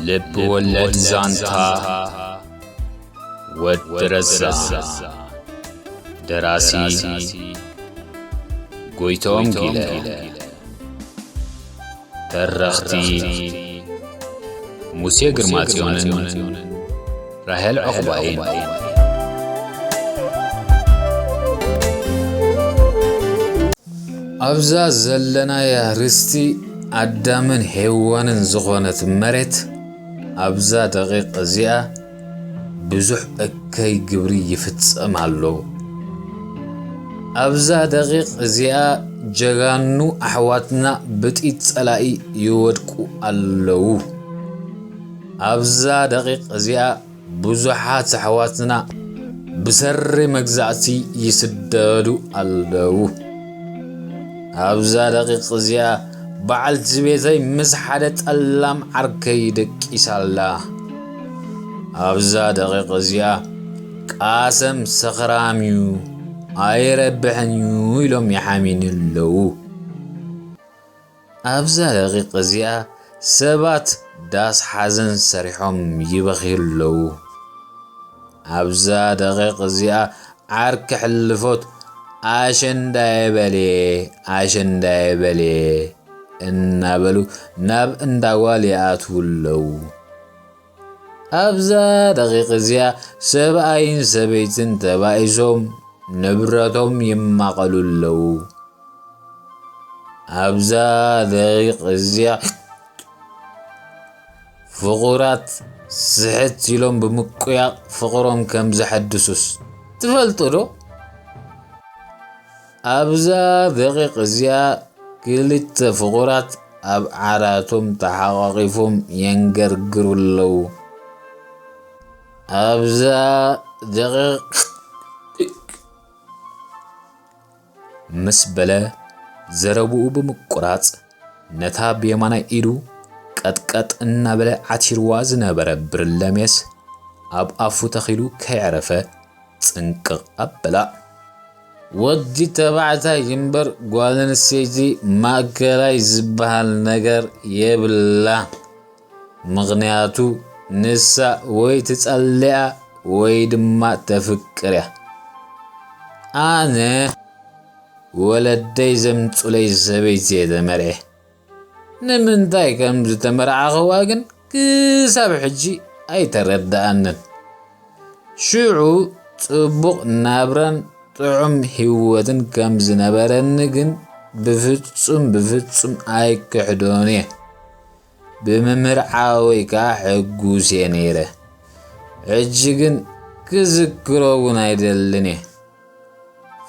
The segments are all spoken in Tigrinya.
لب ولد زانتا ودرزا دراسي قويتوم قيلة ترختي موسى قرماتيون راهل عقباين أبزا زلنا يا رستي أدامن حيوانن زغونة مرت أبزا دقيق زيا بزح أكي قبري يفتسأم هالو أبزا دقيق زيا جغانو أحواتنا بتئت سلاي يودكو اللو أبزا دقيق زيا بزحات أحواتنا بسر مجزعتي يسددو اللو أبزا دقيق زيا بعل زبيزي مسحدت اللام عركي دكيس الله أبزا دقيق زيا قاسم سخراميو أيربحنيو يلوم يحامين اللو أبزا دقيق زيا سبات داس حزن سريحهم يبخي اللو أبزا دقيق زيا عرك حلفوت عشان دايبالي النابلو ناب اندوالي اتولو أبزا دقيق زيا سبعين سبيتن تبايزهم نبرتهم يمقلو اللو أبزا دقيق زيا فقرات سحت يلوم بمقيا فقرهم كم زحدسوس تفلترو أبزا دقيق زيا كلت فقرات أب عراتهم تحققفهم ينقرقروا اللو أبزا دقيق مسبلة زربو بمقرات نتاب يمانا إيدو قد النبلة عتيرواز نبرا برلميس أب أفو تخيلو كي عرفة تنقق أبلا ودي تبعتها ينبر قوالن السيجي ماكراي زبها النقر يبلا مغنياتو نسا ويتتقلع ويدما تفكريا أنا ولدي زمت لي زبيتي دمريه نمن داي كم تمرع خواقن كساب حجي أي ترد أنن شعو تبق نابران طعم هيوتن كم زنبرنجن بفتسم أي كحدونيه بممرعاوي كحجوسي نيره عجيجن كذكرون ايدلني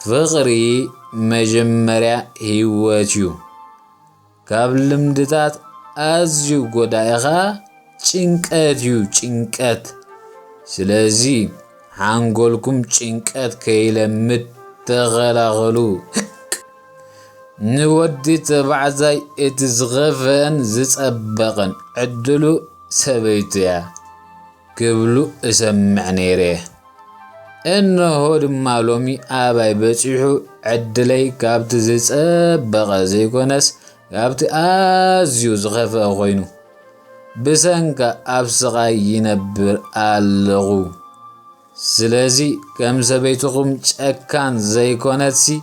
فقري مجمرع هيوتيو قبل مدتات أزيو قدائغا چنكات سلازي حانقولكم چنكات كيلمت تغلغلو نودي تبعزاي اتزغفن زتسبقن عدلو سبيتيا قبلو اسمعني ريه انه دمالومي اباي بصيحو عدلي كابت زتسبق زيكونس كابت ازيو زغفه خوينو بسنكا ابسغاي ينبر الغو سلازي كم سبيتكم چكان زيكونتسي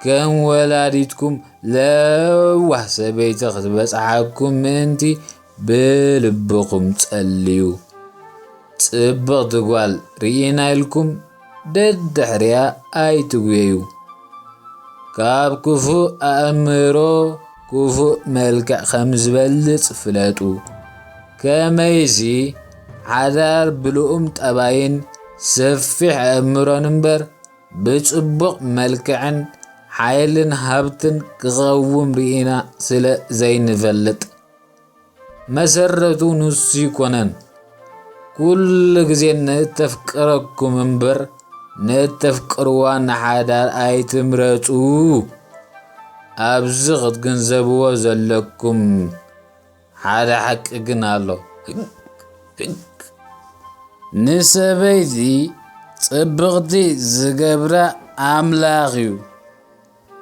كم ولاديتكم لوح سبيتك بصحاكم انتي بلبكم تقليو صبغ تقوال رينا لكم دد حريا اي تقويو كاب كفو امرو كفو ملكع خمز بلت فلاتو كميزي عذار بلوم تباين سفح امرو نمبر بصبغ ملكعن حيلن هابتن كغوم رينا سلا زين فلت مسرتو نسي كونن كل غزين نتفكركم منبر نتفكروان حدار اي تمرتو ابزغت گنزبو زلكم حدا حق گنالو نسبيتي صبغتي زغبرا املاغيو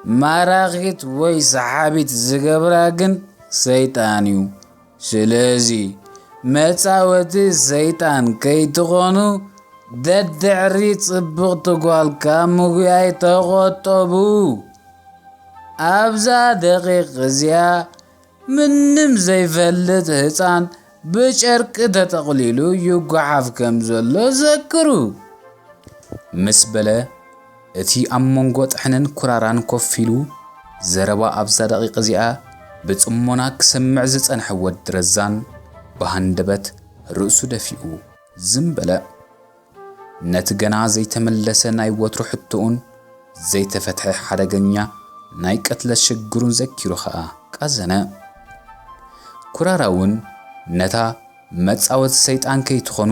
ماراغيت وي صحابيت زغبرا گن سيطانيو سلازي መጻወቲ ሰይጣን ከይትኾኑ ደድዕሪ ጽቡቕ ትጓልካ ምጉያይ ተቖጠቡ። ኣብዛ ደቂቕ እዚኣ ምንም ዘይፈልጥ ህፃን ብጨርቂ ተጠቕሊሉ ይጓሓፍ ከም ዘሎ ዘክሩ ምስ በለ እቲ ኣብ መንጎ ጥሕንን ኩራራን ኮፍ ኢሉ ዘረባ ኣብዛ ደቂቕ እዚኣ ብጽሞና ክሰምዕ ዝጸንሐ ወዲ ረዛን ብሃንደበት ርእሱ ደፊኡ ዝም በለ። ነቲ ገና ዘይተመለሰ ናይ ወትሩ ሕቶኡን ዘይተፈትሐ ሓደገኛ ናይ ቀትለት ሽግሩን ዘኪሩ ኸኣ ቃዘነ። ኩራራውን ነታ መጻወት ሰይጣን ከይትኾኑ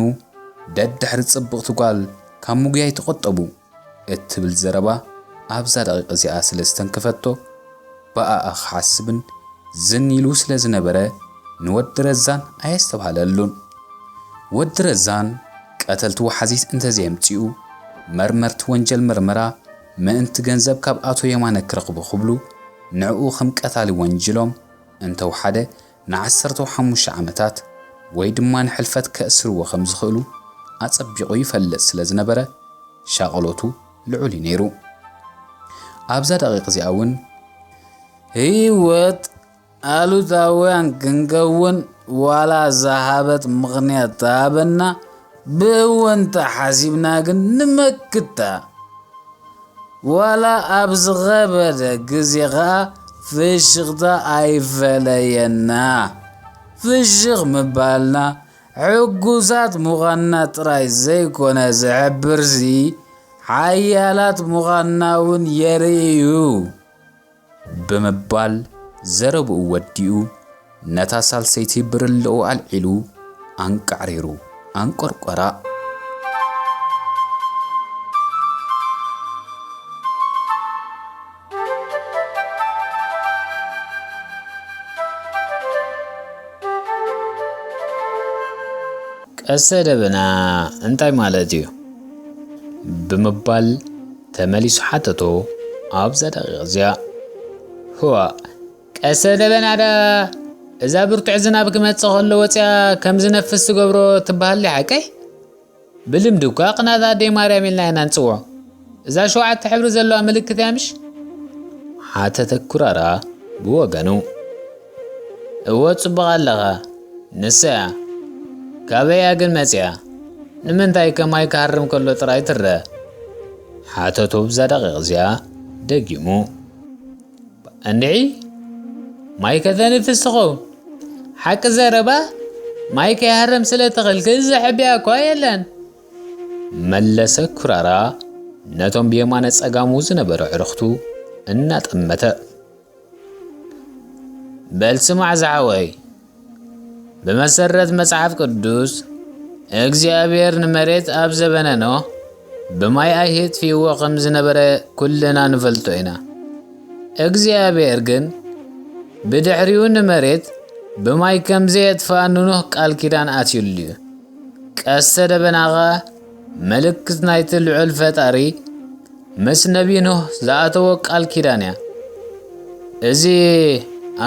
ደድሕሪ ጽቡቕ ትጓል ካብ ምጉያይ ተቖጠቡ እትብል ዘረባ ኣብዛ ደቂቕ እዚኣ ስለ ዝተንከፈቶ ብኣኣ ክሓስብን ዝን ኢሉ ስለ ዝነበረ ንወዲ ረዛን ኣየስተባሃለሉን። ወዲ ረዛን ቀተልቲ ወሓዚት እንተዘየምፂኡ መርመርቲ ወንጀል ምርመራ ምእንቲ ገንዘብ ካብ ኣቶ የማነ ክረኽቡ ክብሉ ንዕኡ ከም ቀታሊ ወንጅሎም እንተወሓደ ን15 ዓመታት ወይ ድማ ንሕልፈት ከእስርዎ ከም ዝኽእሉ ኣጸቢቑ ይፈልጥ ስለ ዝነበረ ሻቐሎቱ ልዑል ነይሩ። ኣብዛ ደቂቕ እዚኣ እውን ህይወት ኣሉታውያን ክንከውን ዋላ ዝሃበት ምኽንያት ተሃበና ብእወንታ ሓሲብና ግን ንመክታ ዋላ ኣብ ዝኸበደ ግዜ ኸኣ ፍሽኽታ ኣይፈለየና። ፍሽኽ ምባልና ሕጉሳት ምዃንና ጥራይ ዘይኮነ ዝሕብርሲ ሓያላት ምዃንና እውን የርእዩ ብምባል ዘረብኡ ወዲኡ ነታ ሳልሰይቲ ብርልኡ ኣልዒሉ አንቃዕሪሩ አንቆርቆራ። ቀስተ ደበና እንታይ ማለት እዩ ብምባል ተመሊሱ ሓተቶ ኣብዛ ደቂቕ እዚኣ ህዋ ቀስተ ደበና ዳ እዛ ብርቱዕ ዝናብ ክመጽእ ከሎ ወፅያ ከም ዝነፍስ ትገብሮ ትበሃል ሓቀይ ብልምዲ እኳ ቅናታ ኣደይ ማርያም ኢልና ኢና ንፅውዖ እዛ 7 ሕብሪ ዘለዋ ምልክት እያ ምሽ ሓተተ ኩራራ ብወገኑ እወ ጽቡቕ ኣለኻ ንስያ ካበያ ግን መጽያ ንምንታይ ከማይ ክሃርም ከሎ ጥራይ ትርአ ሓተቶ ብዛ ደቂቕ እዚኣ ደጊሙ እንድዒ ማይ ከተንፍስ ትኸውን ሓቂ ዘረባ ማይ ከይሃርም ስለ ተኽልክል ዘሕብያ እኳ የለን መለሰ ኩራራ ነቶም ብየማነ ጸጋሙ ዝነበረ ዕርኽቱ እናጠመተ በል ስማዕ ዝዓወይ በመሰረት መጽሐፍ ቅዱስ እግዚአብሔር ንመሬት ኣብ ዘበነኖ ብማይ ኣይህጥፊዎ ከም ዝነበረ ኩልና ንፈልጦ ኢና እግዚአብሔር ግን ብድሕሪኡ ንመሬት ብማይ ከም ዘየጥፍኣ ንኖህ ቃል ኪዳን ኣትዩሉ እዩ ቀስተ ደበናኸ ምልክት ናይቲ ልዑል ፈጣሪ ምስ ነቢ ኖህ ዝኣተወ ቃል ኪዳን እያ እዚ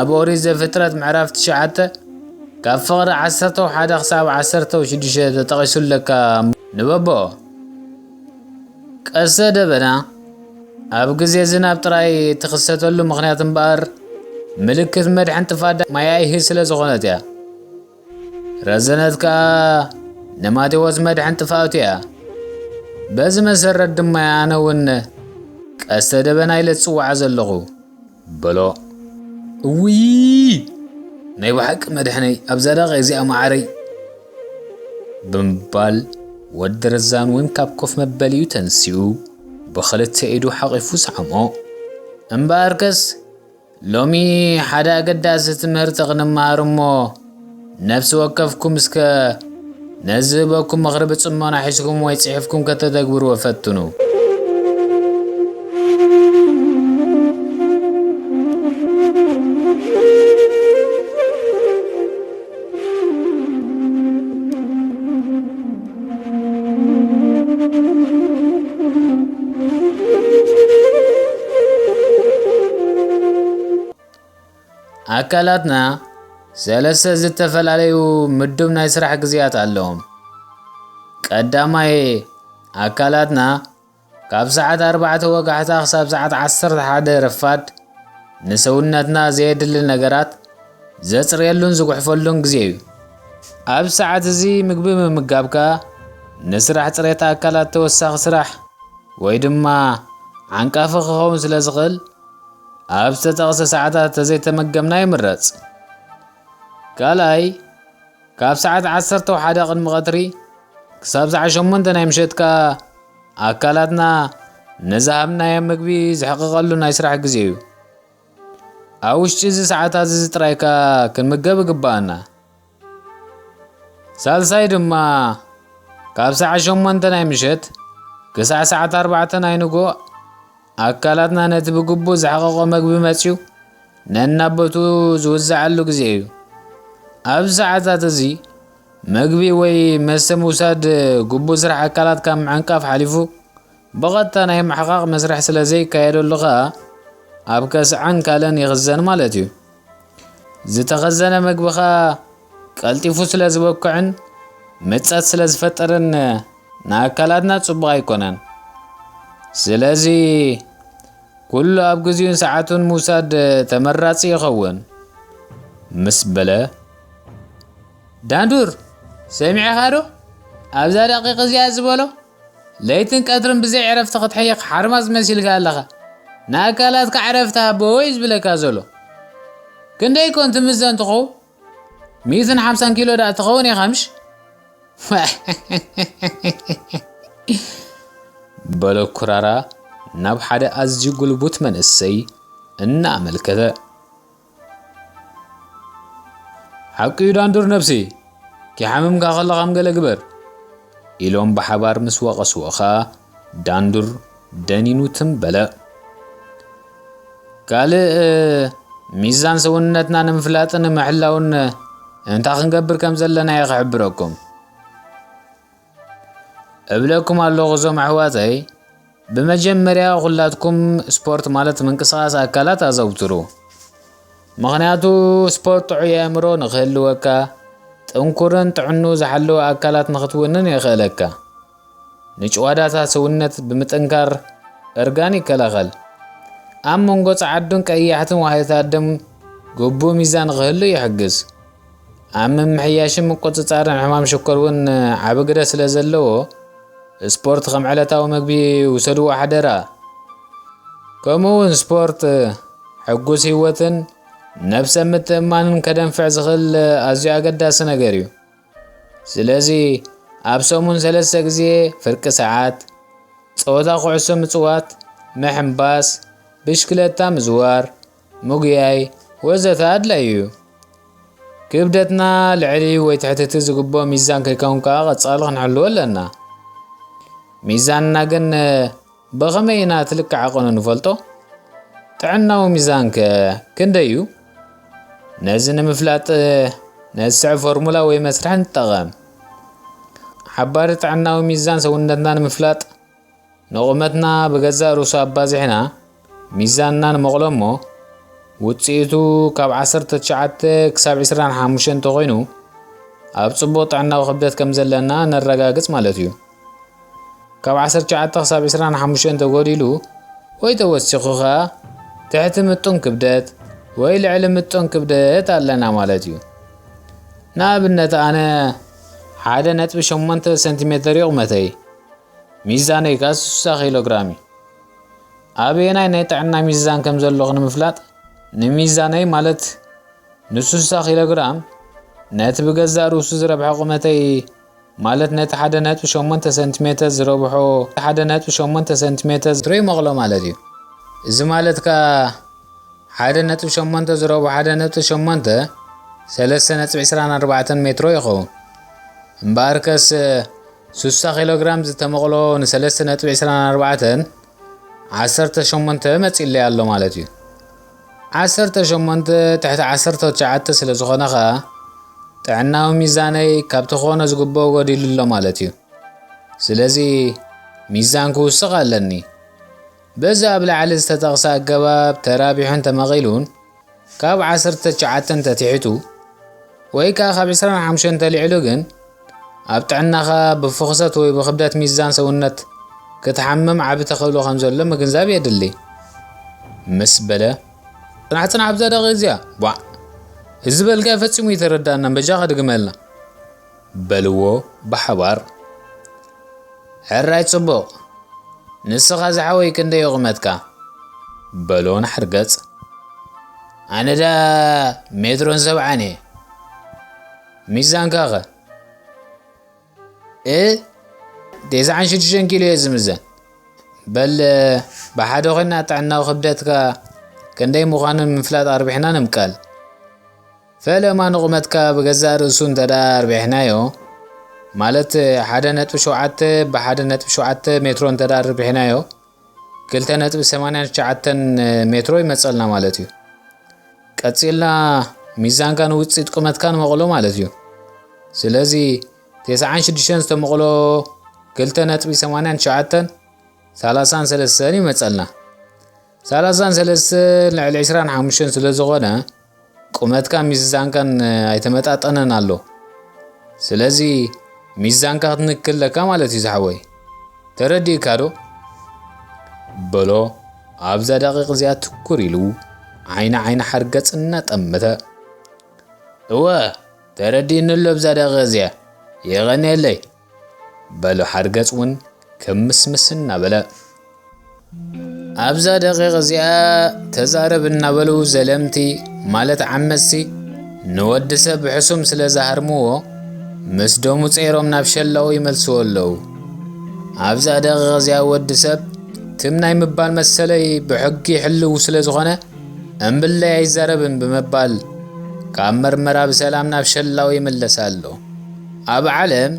ኣብ ኦሪት ዘፍጥረት ምዕራፍ 9 ካብ ፍቕሪ 11 ክሳብ 16 ተጠቒሱለካ ንበቦ ቀስተ ደበና ኣብ ግዜ ዝናብ ጥራይ ትኽሰተሉ ምኽንያት እምበር ምልክት መድሕን ጥፋት ማይ ኣይህ ስለ ዝኾነት እያ ረዘነትካ ንማቴዎስ መድሕን ጥፋቱ እያ በዚ መሰረት ድማ ኣነ እውን ቀስተ ደበና ኢለ ዝፅዋዕ ዘለኹ በሎ እውይ ናይ ባሕቂ መድሕነይ ኣብዛ ደቂቕ እዚኣ ማዕረይ ብምባል ወዲ ረዛን እውን ካብ ኮፍ መበሊኡ ተንሲኡ ብኽልተ ኢዱ ሓቒፉ ሰዓሞ እምበኣርከስ ሎሚ ሓደ ኣገዳሲ ትምህርቲ ክንመሃር እሞ ነፍሲ ወከፍኩም እስከ ነዝህበኩም ምኽሪ ብጽሞና ሒዝኩም ወይ ጽሒፍኩም ከተተግብርዎ ፈትኑ ኣካላትና ሰለስተ ዝተፈላለዩ ምድብ ናይ ስራሕ ግዜያት ኣለዎም። ቀዳማይ ኣካላትና ካብ ሰዓት 4 ወጋሕታ ክሳብ ሰዓት 11 ረፋድ ንሰውነትና ዘየድሊ ነገራት ዘጽርየሉን ዝጉሕፈሉን ግዜ እዩ። ኣብ ሰዓት እዚ ምግቢ ምምጋብካ ንስራሕ ጽሬት ኣካላት ተወሳኺ ስራሕ ወይ ድማ ዓንቃፊ ክኸውን ስለ ዝኽእል ኣብ ዝተጠቕሰ ሰዓታት ተዘይተመገብና ይምረጽ። ካልኣይ ካብ ሰዓት 11 ቅድሚ ቀትሪ ክሳብ ሰዓት 8 ናይ ምሸትካ ኣካላትና ነዝሃብናዮ ምግቢ ዝሕቅቐሉ ናይ ስራሕ ግዜ እዩ። ኣብ ውሽጢ እዚ ሰዓታት እዚ ጥራይካ ክንምገብ ይግባአና። ሳልሳይ ድማ ካብ ሰዓት 8 ናይ ምሸት ክሳብ ሰዓት 4 ናይ ንጎ ኣካላትና ነቲ ብግቡእ ዝሕቀቆ ምግቢ መፅዩ ነናበቱ ዝውዛዓሉ ግዜ እዩ። ኣብ ሰዓታት እዚ ምግቢ ወይ መስተ ምውሳድ ግቡእ ስራሕ ኣካላትካ ምዕንቃፍ ሓሊፉ ብቐጥታ ናይ ምሕቃቕ መስርሕ ስለ ዘይካየደሉ ኸ ኣብ ከስዓን ካለን ይኽዘን ማለት እዩ። ዝተኸዘነ ምግቢኻ ቀልጢፉ ስለ ዝበክዕን ምጸት ስለ ዝፈጠርን ንኣካላትና ጽቡቕ ኣይኮነን። ስለዚ ኩሉ ኣብ ግዚኡን ሰዓቱን ምውሳድ ተመራፂ ይኸውን ምስ በለ ዳንዱር ሰሚዕኻ ዶ? ኣብዛ ደቂቕ እዚኣ ዝበሎ ለይትን ቀትርን ብዘይ ዕረፍቲ ክትሕይኽ ሓርማዝ መሲልካ ኣለኻ። ንኣካላትካ ዕረፍቲ ሃቦ ወይ ዝብለካ ዘሎ ክንደይ ኮን ትምዘን ትኸውን? 150 ኪሎ ዳ ትኸውን ኢኻ ምሽ በሎ ኩራራ ናብ ሓደ ኣዝዩ ጉልቡት መንእሰይ እናኣመልከተ ሓቂዩ ዳንዱር ነፍሲ ኪሓምምካ ከለኻም ገለ ግበር ኢሎም ብሓባር ምስ ወቐስዎኻ ዳንዱር ደኒኑ ትንበለ። ካልእ ሚዛን ሰውነትና ንምፍላጥን ንምሕላውን እንታይ ክንገብር ከም ዘለና ይኽሕብረኩም እብለኩም ኣለኹ። እዞም ኣሕዋተይ ብመጀመርያ ኩላትኩም ስፖርት ማለት ምንቅስቓስ ኣካላት ኣዘውትሩ። ምክንያቱ ስፖርት ጥዑይ ኣእምሮ ንክህልወካ ጥንኩርን ጥዕኑ ዝሓለወ ኣካላት ንኽትውንን ይኽእለካ። ንጭዋዳታት ሰውነት ብምጥንካር እርጋን ይከላኸል። ኣብ መንጎ ጻዓዱን ቀያሕትን ዋህታት ደም ግቡእ ሚዛን ክህሉ ይሕግዝ። ኣብ ምምሕያሽን ምቁፅጻርን ሕማም ሽኮር እውን ዓቢ ግደ ስለ ዘለዎ ስፖርት ከም ዕለታዊ ምግቢ ውሰድዎ ሓደራ። ከምኡውን ስፖርት ሕጉስ ህይወትን ነፍሰ ምትእማንን ከደንፍዕ ዝኽእል ኣዝዩ ኣገዳሲ ነገር እዩ። ስለዚ ኣብ ሰሙን 3 ግዜ ፍርቂ ሰዓት ፀወታ ኩዕሶ ምጽዋት፣ ምሕምባስ፣ ብሽክለታ ምዝዋር፣ ሙጉያይ ወዘተ ኣድላይ እዩ። ክብደትና ልዕሊ ወይ ትሕቲ ዝግብኦ ሚዛን ከይከውንካ ቀጻሊ ክንሕልዎ ኣለና። ሚዛንና ግን ብኸመይ ኢና ትልክዕ ቆኑ ንፈልጦ? ጥዕናዊ ሚዛን ከ ክንደይ እዩ? ነዚ ንምፍላጥ ነስዕ ፎርሙላ ወይ መስርሕ ንጠቐም። ሓባሪ ጥዕናዊ ሚዛን ሰውነትና ንምፍላጥ ንቑመትና ብገዛእ ርእሱ ኣባዚሕና ሚዛንና ንመቕሎ እሞ ውፅኢቱ ካብ 19 ክሳብ 25 ኮይኑ ኣብ ጽቡቕ ጥዕናዊ ክብደት ከም ዘለና ነረጋግጽ ማለት እዩ። ካብ 19 ክሳብ 25 ተጎዲሉ ወይ ተወሲኹ ኸ ትሕቲ ምጡን ክብደት ወይ ልዕሊ ምጡን ክብደት ኣለና ማለት እዩ። ንኣብነት ኣነ 1.8 ሰንቲሜትር ይቕመተይ፣ ሚዛነይ ከ 60 ኪሎ ግራም እዩ። ኣበየናይ ናይ ጥዕና ሚዛን ከም ዘለኹ ንምፍላጥ ንሚዛነይ ማለት ን60 ኪሎ ግራም ነቲ ብገዛእ ርእሱ ዝረብሐ ቁመተይ ማለት ነቲ 1.8 ሰንቲሜትር ዝረብሖ 1.8 ሰንቲሜትር ዝረይ መቕሎ ማለት እዩ። እዚ ማለት ከ 1.8 ዝረብሖ 1.8 3.24 ሜትሮ ይኸውን። እምበኣርከስ 60 ኪሎ ግራም ዝተመቕሎ ን3.24 18 መፂለይ ኣሎ ማለት እዩ። 18 ትሕቲ 19 ስለ ዝኾነ ኸ ጥዕናዊ ሚዛነይ ካብቲ ኾነ ዝግብኦ ጎዲሉ ኣሎ ማለት እዩ። ስለዚ ሚዛን ክውስኽ ኣለኒ። በዚ ኣብ ላዕሊ ዝተጠቕሰ ኣገባብ ተራቢሑን ተመቒሉን ካብ 19 ተቲሒቱ ወይ ከዓ ካብ 25 ተልዕሉ ግን ኣብ ጥዕናኻ ብፍኽሰት ወይ ብክብደት ሚዛን ሰውነት ክትሓምም ዓብ ተኽእሎ ከም ዘሎ ምግንዛብ የድሊ ምስ በለ ጽናዕ ኣብ ዘደቂ እዚያ ቧ እዚ በልጋ ፈጺሙ ይተረዳእና በጃኻ ድግመልና በልዎ ብሓባር ሕራይ ጽቡቕ ንስኻ ዝሓወይ ክንደይ ይቕመትካ በሎን ሕርገጽ ኣነዳ ሜትሮን 70 ሚዛንካ ኸ 96 ኪሎ እየ ዝምዘን በል ብሓደ ኮይና ጥዕናዊ ክብደትካ ክንደይ ምዃኑን ምፍላጥ ኣርቢሕና ንምቃል ፈለማ ንቑመትካ ብገዛእ ርእሱ እንተዳ ኣርቢሕናዮ ማለት 1.7 ብ1.7 ሜትሮ እንተዳ ኣርቢሕናዮ 2.89 ሜትሮ ይመጸልና ማለት እዩ ቀጺልና ሚዛንካ ንውጽኢት ቁመትካ ንመቕሎ ማለት እዩ ስለዚ 96 ዝተመቕሎ 2.89 33 ይመጸልና 33 ልዕሊ 25 ስለ ዝኾነ ቁመትካ ሚዛንካን ኣይተመጣጠነን ኣሎ ስለዚ ሚዛንካ ክትንክለካ ማለት እዩ ዝሓወይ ተረዲእካ ዶ በሎ ኣብዛ ደቂቕ እዚኣ ትኩር ኢሉ ዓይና ሓርገጽ እናጠመተ እወ ተረዲእንሎ ብዛ ደቂቕ እዚኣ የቐኒየለይ በሎ ሓርገጽ እውን ከምስምስ እናበለ ኣብዛ ደቂቕ እዚኣ ተዛረብ እናበሉ ዘለምቲ ማለት ዓመሲ ንወዲ ሰብ ብሕሱም ስለ ዝሃርምዎ ምስ ደሙ ጸይሮም ናብ ሸላኡ ይመልስዎ ኣለዉ ኣብዛ ደቂቕ እዚኣ ወዲ ሰብ ትምናይ ምባል መሰለይ ብሕጊ ይሕልው ስለ ዝኾነ እምብለይ ኣይዛረብን ብምባል ካብ መርመራ ብሰላም ናብ ሸላው ይምለስ ኣሎ ኣብ ዓለም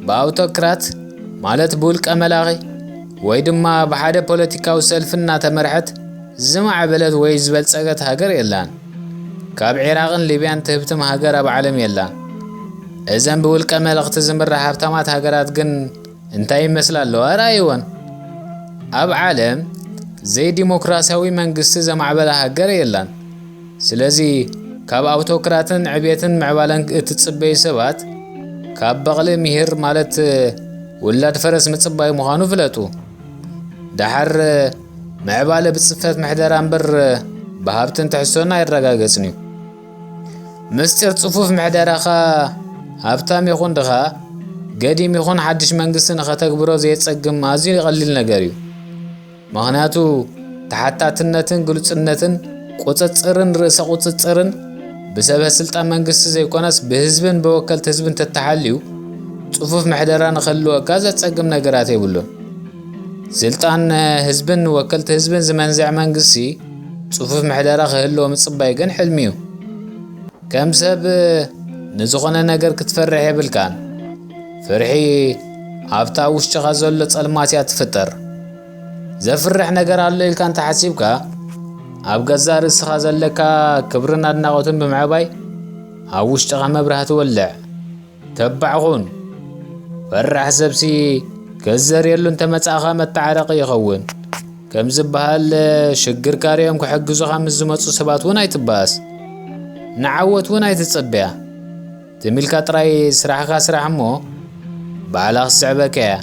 ብኣውቶክራት ማለት ብውልቀ መላኺ ወይ ድማ ብሓደ ፖለቲካዊ ሰልፍና ተመርሐት ዝማዕበለት ወይ ዝበልጸገት ሃገር የላን ካብ ዒራቅን ሊብያን ትህብትም ሃገር ኣብ ዓለም የላን እዘን ብውልቀ መልእኽቲ ዝምራሕ ሃብታማት ሃገራት ግን እንታይ ይመስላ ኣለዋ ራእይወን ኣብ ዓለም ዘይ ዲሞክራሲያዊ መንግስቲ ዘማዕበለ ሃገር የላን ስለዚ ካብ ኣውቶክራትን ዕብየትን ምዕባለን እትጽበዩ ሰባት ካብ በቕሊ ምሂር ማለት ውላድ ፈረስ ምጽባይ ምዃኑ ፍለጡ ድሓር ምዕባለ ብጽፈት ምሕደራ እምበር ብሃብትን ትሕሶና ይረጋገጽን እዩ ምስጢር ጽፉፍ ምሕደራኻ ሃብታም ይኹን ድኻ ገዲም ይኹን ሓድሽ መንግስቲ ንኸተግብሮ ዘየጸግም ኣዝዩ ይቐሊል ነገር እዩ ምኽንያቱ ተሓታትነትን ግልጽነትን ቁጽጽርን ርእሰ ቁጽጽርን ብሰበ ስልጣን መንግስቲ ዘይኮነስ ብህዝብን ብወከልቲ ህዝብን ተተሓልዩ ጽፉፍ ምሕደራ ንኸልወካ ዘጸግም ነገራት የብሉን ስልጣን ህዝብን ወከልቲ ህዝብን ዝመንዝዕ መንግስቲ ጽፉፍ ምሕደራ ክህልዎ ምጽባይ ግን ሕልሚ እዩ ከም ሰብ ንዝኾነ ነገር ክትፈርሕ የብልካን ፍርሒ ኣብታ ውሽጢኻ ዘሎ ጸልማት እያ ትፍጠር ዘፍርሕ ነገር ኣሎ ኢልካ እንተሓሲብካ ኣብ ገዛእ ርእስኻ ዘለካ ክብርን ኣድናቖትን ብምዕባይ ኣብ ውሽጢኻ መብራህ ትወልዕ ተባዕ ኹን ፈራሕ ሰብሲ ከዘርየሉ እንተመጻእኻ መተዓረቂ ይኸውን ከም ዝበሃል ሽግር ካርዮም ክሕግዙኻ ምስ ዝመፁ ሰባት እውን ኣይትበኣስ ንዓወት እውን ኣይትጽበያ ትሚልካ ጥራይ ስራሕካ ስራሕ እሞ ባዕላ ክስዕበካ እያ